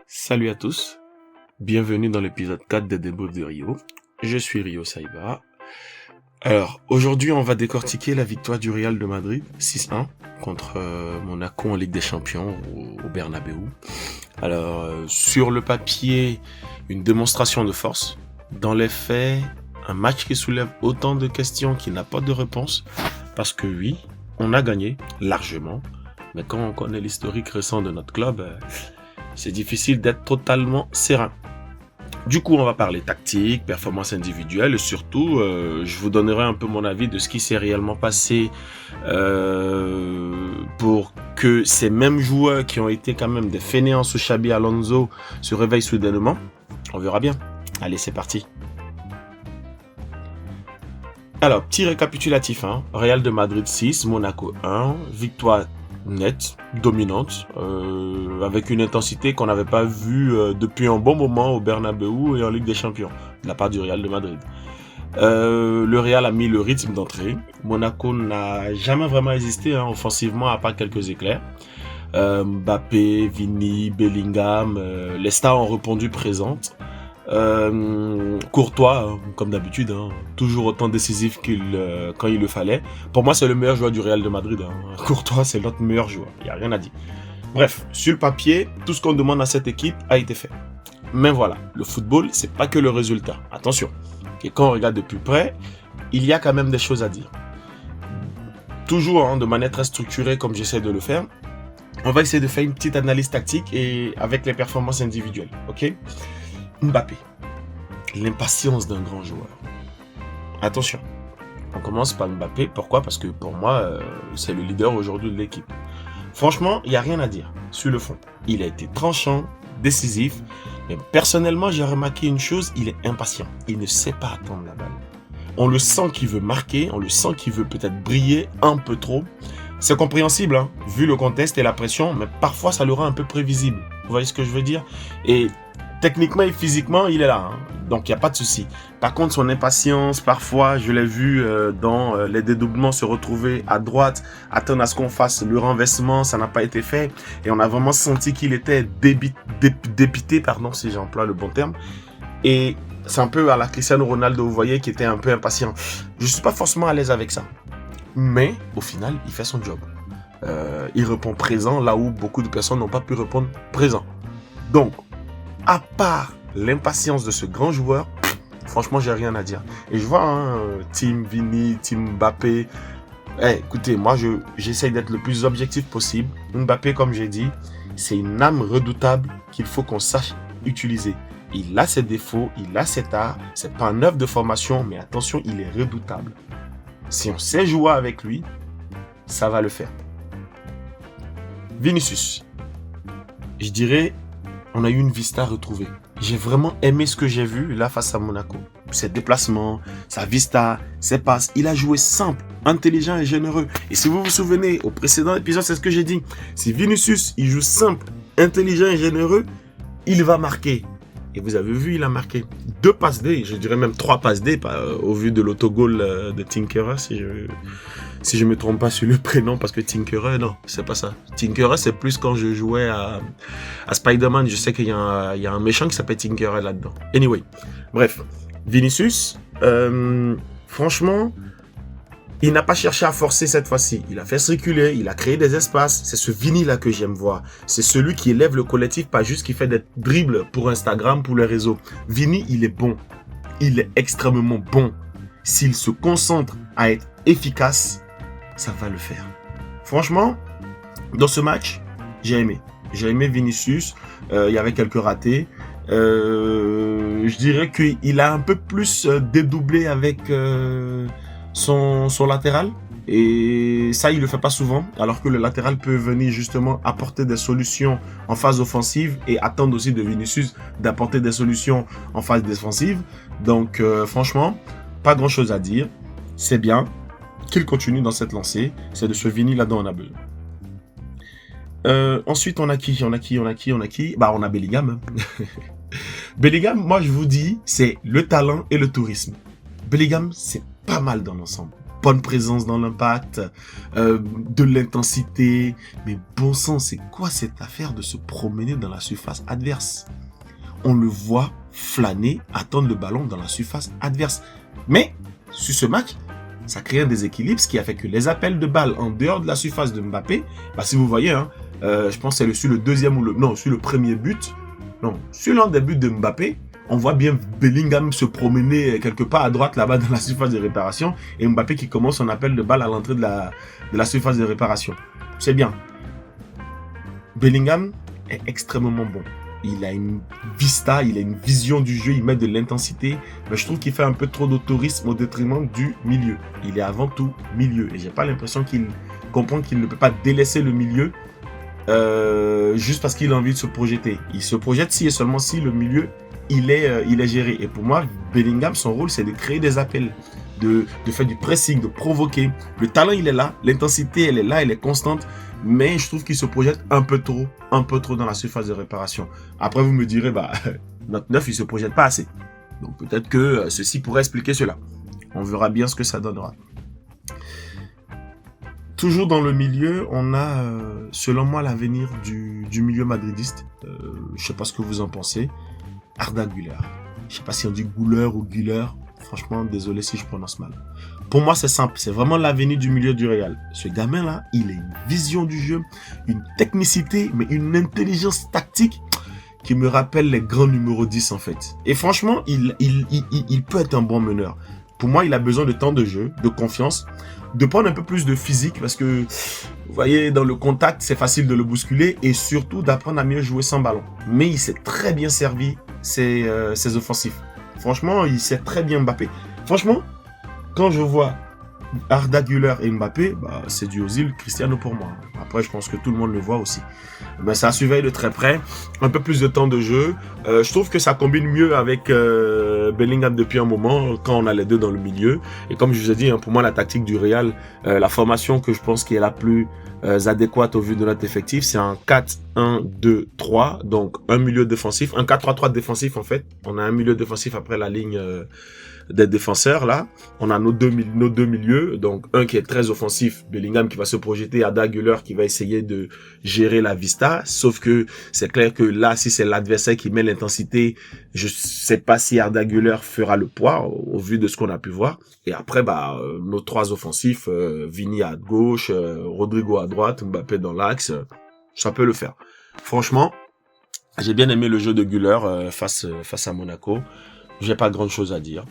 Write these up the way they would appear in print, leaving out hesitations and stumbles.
Salut à tous, bienvenue dans l'épisode 4 des débriefs de Rio. Je suis Rio Saiba. Alors, aujourd'hui, on va décortiquer la victoire du Real de Madrid, 6-1, contre Monaco en Ligue des Champions au Bernabéu. Alors, sur le papier, une démonstration de force. Dans les faits, un match qui soulève autant de questions qui n'a pas de réponse. Parce que oui, on a gagné, largement. Mais quand on connaît l'historique récent de notre club, c'est difficile d'être totalement serein. Du coup, on va parler tactique, performance individuelle et surtout, je vous donnerai un peu mon avis de ce qui s'est réellement passé pour que ces mêmes joueurs qui ont été quand même des fainéants sous Xabi Alonso se réveillent soudainement. On verra bien. Allez, c'est parti. Alors, petit récapitulatif. Real de Madrid 6, Monaco 1, victoire nette, dominante, avec une intensité qu'on n'avait pas vue depuis un bon moment au Bernabéu et en Ligue des Champions, de la part du Real de Madrid. Le Real a mis le rythme d'entrée. Monaco n'a jamais vraiment hésité offensivement, à part quelques éclairs. Mbappé, Vini, Bellingham, les stars ont répondu présentes. Courtois, comme d'habitude, toujours autant décisif quand il le fallait. Pour moi, c'est le meilleur joueur du Real de Madrid. Courtois, c'est notre meilleur joueur. Il n'y a rien à dire. Bref, sur le papier, tout ce qu'on demande à cette équipe a été fait. Mais voilà, le football, c'est pas que le résultat. Attention. Et quand on regarde de plus près, il y a quand même des choses à dire. Toujours de manière très structurée, comme j'essaie de le faire. On va essayer de faire une petite analyse tactique et avec les performances individuelles. Ok ? Mbappé, l'impatience d'un grand joueur. Attention, on commence par Mbappé. Pourquoi ? Parce que pour moi, c'est le leader aujourd'hui de l'équipe. Franchement, il n'y a rien à dire sur le fond. Il a été tranchant, décisif. Mais personnellement, j'ai remarqué une chose, il est impatient. Il ne sait pas attendre la balle. On le sent qu'il veut marquer, on le sent qu'il veut peut-être briller un peu trop. C'est compréhensible, vu le contexte et la pression, mais parfois ça le rend un peu prévisible. Vous voyez ce que je veux dire ? Et techniquement et physiquement, il est là. Donc, il n'y a pas de souci. Par contre, son impatience, parfois, je l'ai vu dans les dédoublements se retrouver à droite, attendre à ce qu'on fasse le renversement, ça n'a pas été fait. Et on a vraiment senti qu'il était dépité, si j'emploie le bon terme. Et c'est un peu à la Cristiano Ronaldo, vous voyez, qui était un peu impatient. Je ne suis pas forcément à l'aise avec ça. Mais, au final, il fait son job. Il répond présent là où beaucoup de personnes n'ont pas pu répondre présent. Donc, à part l'impatience de ce grand joueur, franchement, j'ai rien à dire. Et je vois Team Vini, Team Mbappé. Écoutez, moi, j'essaye d'être le plus objectif possible. Mbappé, comme j'ai dit, c'est une âme redoutable qu'il faut qu'on sache utiliser. Il a ses défauts, il a ses tares. C'est pas un œuf de formation, mais attention, il est redoutable. Si on sait jouer avec lui, ça va le faire. Vinicius. Je dirais, on a eu une vista retrouvée. J'ai vraiment aimé ce que j'ai vu là face à Monaco. Ses déplacements, sa vista, ses passes. Il a joué simple, intelligent et généreux. Et si vous vous souvenez, au précédent épisode, c'est ce que j'ai dit. Si Vinicius, il joue simple, intelligent et généreux, il va marquer. Et vous avez vu, il a marqué 2 passes D, je dirais même 3 passes D, au vu de l'autogol de Tinkerer, si je me trompe pas sur le prénom, parce que Tinkerer, non, c'est pas ça. Tinkerer, c'est plus quand je jouais à Spider-Man, je sais qu'il y a un méchant qui s'appelle Tinkerer là-dedans. Anyway, bref, Vinicius, franchement, il n'a pas cherché à forcer cette fois-ci. Il a fait circuler, il a créé des espaces. C'est ce Vini-là que j'aime voir. C'est celui qui élève le collectif, pas juste qui fait des dribbles pour Instagram, pour les réseaux. Vini, il est bon. Il est extrêmement bon. S'il se concentre à être efficace, ça va le faire. Franchement, dans ce match, j'ai aimé. J'ai aimé Vinicius. Il y avait quelques ratés. Je dirais qu'il a un peu plus dédoublé avec son latéral. Et ça, il le fait pas souvent. Alors que le latéral peut venir justement apporter des solutions en phase offensive et attendre aussi de Vinicius d'apporter des solutions en phase défensive. Donc, franchement, pas grand chose à dire. C'est bien qu'il continue dans cette lancée. C'est de ce Vini là-dedans on a besoin. Ensuite, on a qui? Bah, on a Bellingham. Bellingham, moi, je vous dis, c'est le talent et le tourisme. Bellingham, c'est pas mal dans l'ensemble. bonne présence dans l'impact, de l'intensité. Mais bon sang, c'est quoi cette affaire de se promener dans la surface adverse? On le voit flâner, attendre le ballon dans la surface adverse. Mais, sur ce match, ça crée un déséquilibre, ce qui a fait que les appels de balles en dehors de la surface de Mbappé, si vous voyez, hein, je pense que c'est sur le deuxième sur le premier but, sur l'un des buts de Mbappé, on voit bien Bellingham se promener quelque part à droite là-bas dans la surface de réparation et Mbappé qui commence son appel de balle à l'entrée de la surface de réparation. C'est bien. Bellingham est extrêmement bon. Il a une vista, il a une vision du jeu, il met de l'intensité. Mais je trouve qu'il fait un peu trop d'autorisme au détriment du milieu. Il est avant tout milieu. Et j'ai pas l'impression qu'il comprend qu'il ne peut pas délaisser le milieu juste parce qu'il a envie de se projeter. Il se projette si et seulement si le milieu il est géré. Et pour moi, Bellingham, son rôle, c'est de créer des appels, de faire du pressing, de provoquer. Le talent, il est là. L'intensité, elle est là, elle est constante. Mais je trouve qu'il se projette un peu trop dans la surface de réparation. Après, vous me direz, notre neuf, il se projette pas assez. Donc peut-être que ceci pourrait expliquer cela. On verra bien ce que ça donnera. Toujours dans le milieu, on a, selon moi, l'avenir du milieu madridiste. Je sais pas ce que vous en pensez. Arda Güler. Je sais pas si on dit Güler ou Güler. Franchement, désolé si je prononce mal. Pour moi, c'est simple. C'est vraiment l'avenir du milieu du Real. Ce gamin-là, il a une vision du jeu, une technicité, mais une intelligence tactique qui me rappelle les grands numéros 10 en fait. Et franchement, il peut être un bon meneur. Pour moi, il a besoin de temps de jeu, de confiance, de prendre un peu plus de physique parce que, vous voyez, dans le contact, c'est facile de le bousculer et surtout d'apprendre à mieux jouer sans ballon. Mais il s'est très bien servi ses offensifs. Franchement, il sait très bien Mbappé. Franchement, quand je vois Arda Güler et Mbappé, c'est du Ozil Cristiano pour moi. Après, je pense que tout le monde le voit aussi. Mais ça surveille de très près. Un peu plus de temps de jeu. Je trouve que ça combine mieux avec Bellingham depuis un moment, quand on a les deux dans le milieu. Et comme je vous ai dit, pour moi, la tactique du Real, la formation que je pense qui est la plus adéquate au vu de notre effectif, c'est un 4-1-2-3. Donc, un milieu défensif. Un 4-3-3 défensif, en fait. On a un milieu défensif après la ligne des défenseurs là. On a nos deux milieux, donc un qui est très offensif, Bellingham qui va se projeter, Arda Güler qui va essayer de gérer la vista, sauf que c'est clair que là, si c'est l'adversaire qui met l'intensité, je sais pas si Arda Güler fera le poids au vu de ce qu'on a pu voir. Et après, nos trois offensifs, Vini à gauche, Rodrigo à droite, Mbappé dans l'axe, ça peut le faire. Franchement, j'ai bien aimé le jeu de Güler face à Monaco. J'ai pas grand chose à dire.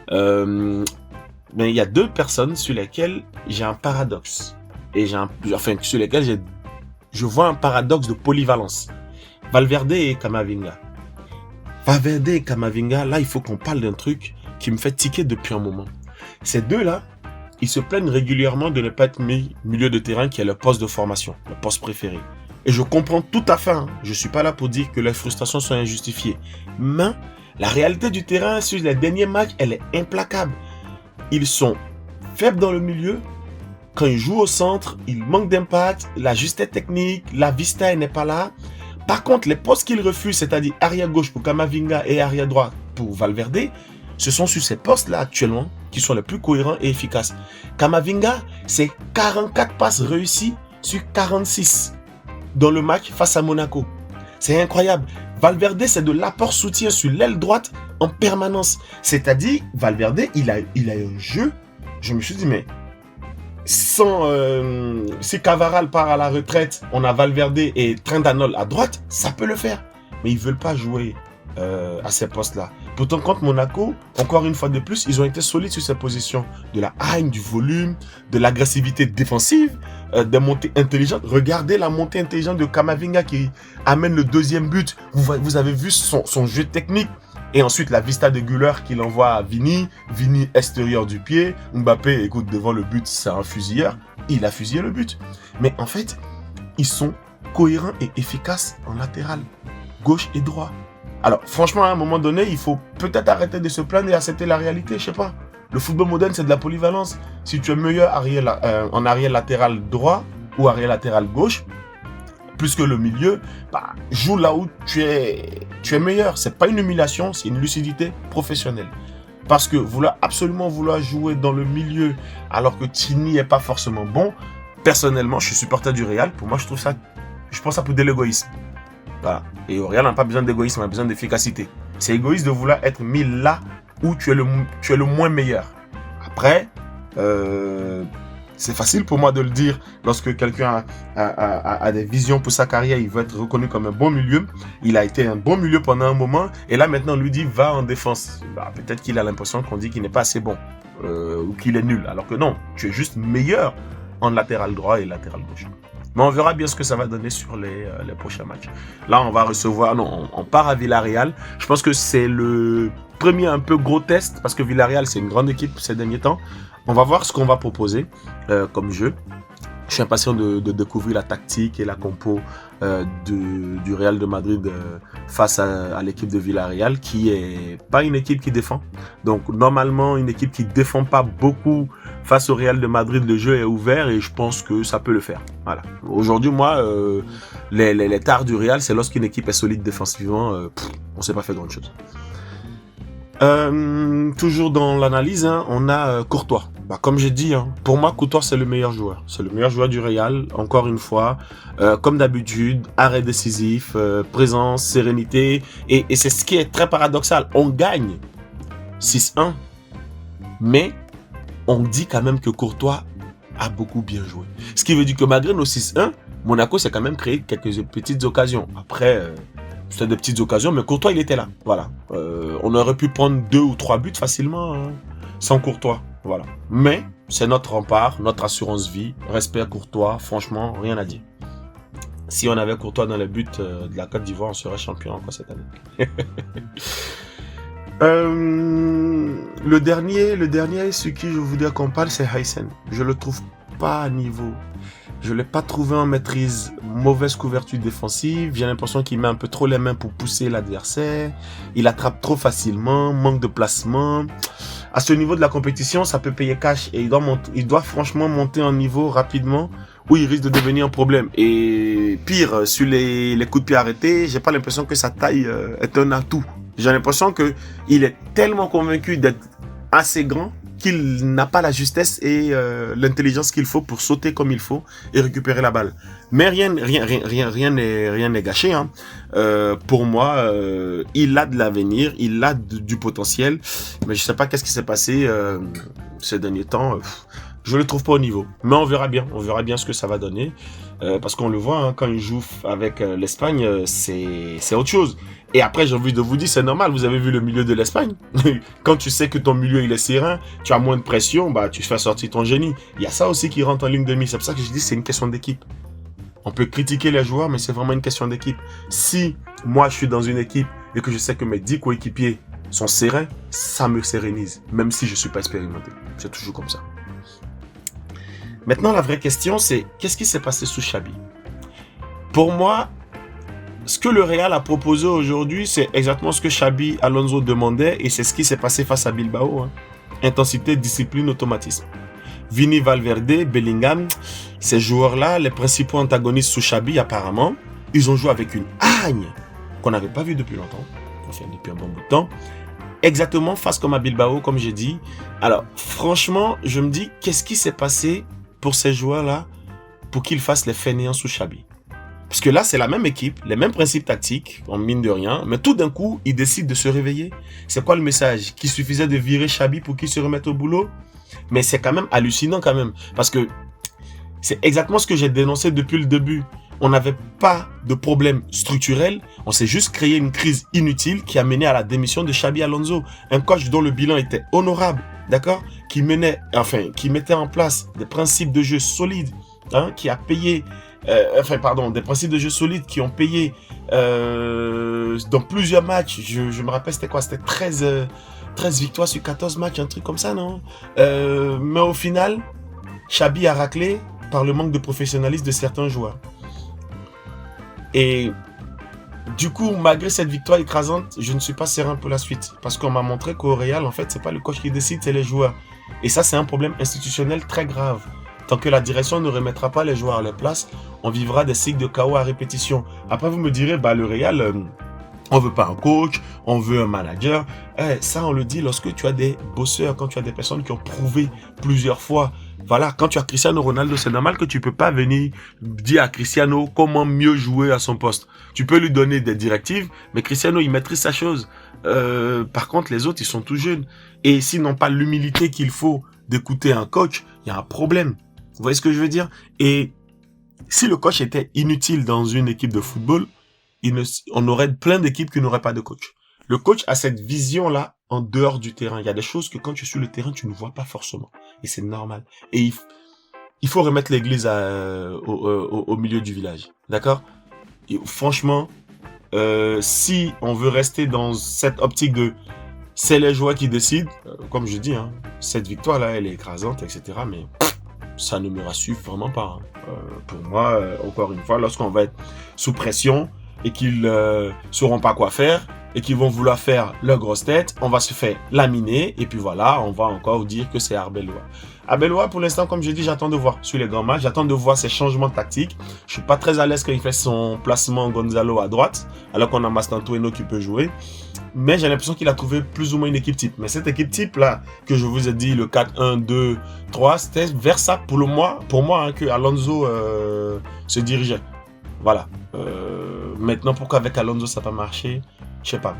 Mais il y a deux personnes sur lesquelles j'ai un paradoxe. Et sur lesquelles je vois un paradoxe de polyvalence. Valverde et Camavinga. Valverde et Camavinga, là, il faut qu'on parle d'un truc qui me fait tiquer depuis un moment. Ces deux-là, ils se plaignent régulièrement de ne pas être mis milieu de terrain qui est leur poste de formation, leur poste préféré. Et je comprends tout à fait. Je suis pas là pour dire que les frustrations sont injustifiées. Mais la réalité du terrain sur les derniers matchs, elle est implacable. Ils sont faibles dans le milieu. Quand ils jouent au centre, ils manquent d'impact. La justesse technique, la vista, elle n'est pas là. Par contre, les postes qu'ils refusent, c'est-à-dire arrière gauche pour Camavinga et arrière droit pour Valverde, ce sont sur ces postes-là actuellement qui sont les plus cohérents et efficaces. Camavinga, c'est 44 passes réussies sur 46 dans le match face à Monaco. C'est incroyable. Valverde, c'est de l'apport soutien sur l'aile droite en permanence. C'est-à-dire, Valverde, il a un jeu. Je me suis dit, mais si Cavaral part à la retraite, on a Valverde et Trendanol à droite, ça peut le faire. Mais ils ne veulent pas jouer à ces postes-là. Pourtant, contre Monaco, encore une fois de plus, ils ont été solides sur ces positions. De la haine, du volume, de l'agressivité défensive, des montées intelligentes. Regardez la montée intelligente de Camavinga qui amène le deuxième but. Vous avez vu son jeu technique. Et ensuite, la vista de Güler qu'il envoie à Vini. Vini extérieur du pied. Mbappé, écoute, devant le but, c'est un fusilleur. Il a fusillé le but. Mais en fait, ils sont cohérents et efficaces en latéral, gauche et droit. Alors, franchement, à un moment donné, il faut peut-être arrêter de se plaindre et accepter la réalité, je sais pas. Le football moderne, c'est de la polyvalence. Si tu es meilleur en arrière latéral droit ou arrière latéral gauche, plus que le milieu, joue là où tu es meilleur. C'est pas une humiliation, c'est une lucidité professionnelle. Parce que absolument vouloir jouer dans le milieu alors que tu n'y es pas forcément bon, personnellement, je suis supporter du Real. Pour moi, je pense que ça pour de l'égoïsme. Voilà. Et au Real, on n'a pas besoin d'égoïsme, on a besoin d'efficacité. C'est égoïste de vouloir être mis là où tu es le moins meilleur. Après, c'est facile pour moi de le dire lorsque quelqu'un a des visions pour sa carrière, il veut être reconnu comme un bon milieu. Il a été un bon milieu pendant un moment et là maintenant on lui dit va en défense. Bah, peut-être qu'il a l'impression qu'on dit qu'il n'est pas assez bon ou qu'il est nul. Alors que non, tu es juste meilleur en latéral droit et latéral gauche. Mais on verra bien ce que ça va donner sur les prochains matchs. Là, on va recevoir... Non, on part à Villarreal. Je pense que c'est le premier un peu gros test parce que Villarreal, c'est une grande équipe ces derniers temps. On va voir ce qu'on va proposer comme jeu. Je suis impatient de découvrir la tactique et la compo du Real de Madrid face à l'équipe de Villarreal, qui est pas une équipe qui défend. Donc normalement, une équipe qui défend pas beaucoup face au Real de Madrid, le jeu est ouvert et je pense que ça peut le faire. Voilà. Aujourd'hui, moi, les tares du Real, c'est lorsqu'une équipe est solide défensivement, on ne s'est pas fait grand chose. Toujours dans l'analyse, hein, on a Courtois. Bah, comme j'ai dit, hein, pour moi, Courtois, c'est le meilleur joueur. C'est le meilleur joueur du Real, encore une fois. Comme d'habitude, arrêt décisif, présence, sérénité. Et c'est ce qui est très paradoxal. On gagne 6-1, mais on dit quand même que Courtois a beaucoup bien joué. Ce qui veut dire que malgré nos 6-1, Monaco s'est quand même créé quelques petites occasions. Après... c'était des petites occasions, mais Courtois, il était là. Voilà. On aurait pu prendre 2 ou 3 buts facilement hein, sans Courtois. Voilà. Mais c'est notre rempart, notre assurance vie. Respect à Courtois, franchement, rien à dire. Si on avait Courtois dans les buts de la Côte d'Ivoire, on serait champion encore cette année. Le dernier, ce qui je voudrais qu'on parle, c'est Haysen. Je le trouve pas à niveau. Je ne l'ai pas trouvé en maîtrise. Mauvaise couverture défensive. J'ai l'impression qu'il met un peu trop les mains pour pousser l'adversaire. Il attrape trop facilement. Manque de placement. À ce niveau de la compétition, ça peut payer cash. Et il doit franchement monter en niveau rapidement ou il risque de devenir un problème. Et pire, sur les coups de pied arrêtés, j'ai pas l'impression que sa taille est un atout. J'ai l'impression qu'il est tellement convaincu d'être assez grand qu'il n'a pas la justesse et l'intelligence qu'il faut pour sauter comme il faut et récupérer la balle. Mais rien n'est gâché. Hein. Pour moi, il a de l'avenir, il a du potentiel, mais je sais pas qu'est-ce qui s'est passé ces derniers temps. Je le trouve pas au niveau, mais on verra bien ce que ça va donner. Parce qu'on le voit, hein, quand il joue avec l'Espagne, c'est autre chose. Et après, j'ai envie de vous dire, c'est normal, vous avez vu le milieu de l'Espagne. Quand tu sais que ton milieu il est serein, tu as moins de pression, bah tu fais sortir ton génie. Il y a ça aussi qui rentre en ligne de mise. C'est pour ça que je dis c'est une question d'équipe. On peut critiquer les joueurs, mais c'est vraiment une question d'équipe. Si moi je suis dans une équipe et que je sais que mes 10 coéquipiers sont sereins, ça me sérénise, même si je ne suis pas expérimenté. C'est toujours comme ça. Maintenant, la vraie question, c'est qu'est-ce qui s'est passé sous Xabi? Pour moi, ce que le Real a proposé aujourd'hui, c'est exactement ce que Xabi Alonso demandait et c'est ce qui s'est passé face à Bilbao. Hein. Intensité, discipline, automatisme. Vini, Valverde, Bellingham, ces joueurs-là, les principaux antagonistes sous Xabi, apparemment, ils ont joué avec une hargne qu'on n'avait pas vue depuis longtemps, enfin depuis un bon bout de temps. Exactement face comme à Bilbao, comme j'ai dit. Alors, franchement, je me dis, qu'est-ce qui s'est passé pour ces joueurs-là pour qu'ils fassent les fainéants sous Xabi? Parce que là, c'est la même équipe, les mêmes principes tactiques, en mine de rien, mais tout d'un coup, ils décident de se réveiller. C'est quoi le message? Qu'il suffisait de virer Xabi pour qu'il se remette au boulot? Mais c'est quand même hallucinant quand même, parce que c'est exactement ce que j'ai dénoncé depuis le début. On n'avait pas de problème structurel, on s'est juste créé une crise inutile qui a mené à la démission de Xabi Alonso. Un coach dont le bilan était honorable, d'accord, qui mettait en place des principes de jeu solides, hein, qui a payé, des principes de jeu solides qui ont payé dans plusieurs matchs. Je me rappelle, c'était quoi? C'était 13 victoires sur 14 matchs, un truc comme ça, non? Mais au final, Xabi a raclé par le manque de professionnalisme de certains joueurs. Et du coup, malgré cette victoire écrasante, je ne suis pas serein pour la suite. Parce qu'on m'a montré qu'au Real, en fait, c'est pas le coach qui décide, c'est les joueurs. Et ça, c'est un problème institutionnel très grave. Tant que la direction ne remettra pas les joueurs à leur place, on vivra des cycles de chaos à répétition. Après, vous me direz, bah le Real, on veut pas un coach, on veut un manager. Ça, on le dit lorsque tu as des bosseurs, quand tu as des personnes qui ont prouvé plusieurs fois. Voilà, quand tu as Cristiano Ronaldo, c'est normal que tu peux pas venir dire à Cristiano comment mieux jouer à son poste. Tu peux lui donner des directives, mais Cristiano, il maîtrise sa chose. Par contre, les autres, ils sont tout jeunes. Et s'ils n'ont pas l'humilité qu'il faut d'écouter un coach, il y a un problème. Vous voyez ce que je veux dire? Et si le coach était inutile dans une équipe de football, on aurait plein d'équipes qui n'auraient pas de coach. Le coach a cette vision-là en dehors du terrain. Il y a des choses que quand tu es sur le terrain, tu ne vois pas forcément. Et c'est normal. Et il faut remettre l'église au milieu du village. D'accord? Et franchement, si on veut rester dans cette optique de c'est les joueurs qui décident, comme je dis, hein, cette victoire-là, elle est écrasante, etc. Mais ça ne me rassure vraiment pas. Hein. Pour moi, encore une fois, lorsqu'on va être sous pression et qu'ils sauront pas quoi faire et qu'ils vont vouloir faire leur grosse tête, on va se faire laminer et puis voilà, on va encore dire que c'est Arbeloa. Arbeloa, pour l'instant, comme je dis, j'attends de voir sur les grands matchs, j'attends de voir ses changements tactiques. Je suis pas très à l'aise quand il fait son placement Gonzalo à droite, alors qu'on a Mastantuono qui peut jouer. Mais j'ai l'impression qu'il a trouvé plus ou moins une équipe type. Mais cette équipe type là, que je vous ai dit, le 4-1-2-3, c'était vers ça pour moi hein, que Alonso se dirigeait. Voilà. Maintenant, pourquoi avec Alonso ça n'a pas marché? Je sais pas.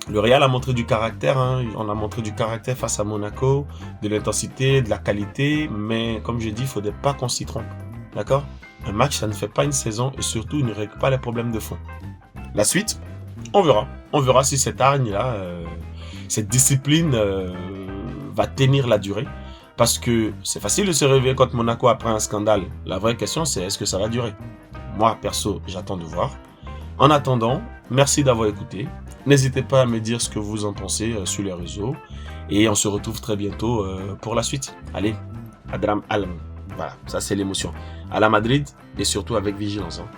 Le Real a montré du caractère, hein. On a montré du caractère face à Monaco, de l'intensité, de la qualité, mais comme je dis, il ne faudrait pas qu'on s'y trompe. D'accord? Un match, ça ne fait pas une saison et surtout, il ne règle pas les problèmes de fond. La suite, on verra. On verra si cette hargne-là, cette discipline va tenir la durée. Parce que c'est facile de se réveiller contre Monaco après un scandale. La vraie question, c'est est-ce que ça va durer? Moi, perso, j'attends de voir. En attendant, merci d'avoir écouté. N'hésitez pas à me dire ce que vous en pensez sur les réseaux. Et on se retrouve très bientôt pour la suite. Allez, Adram Alam. Voilà, ça c'est l'émotion. À la Madrid et surtout avec vigilance. Hein.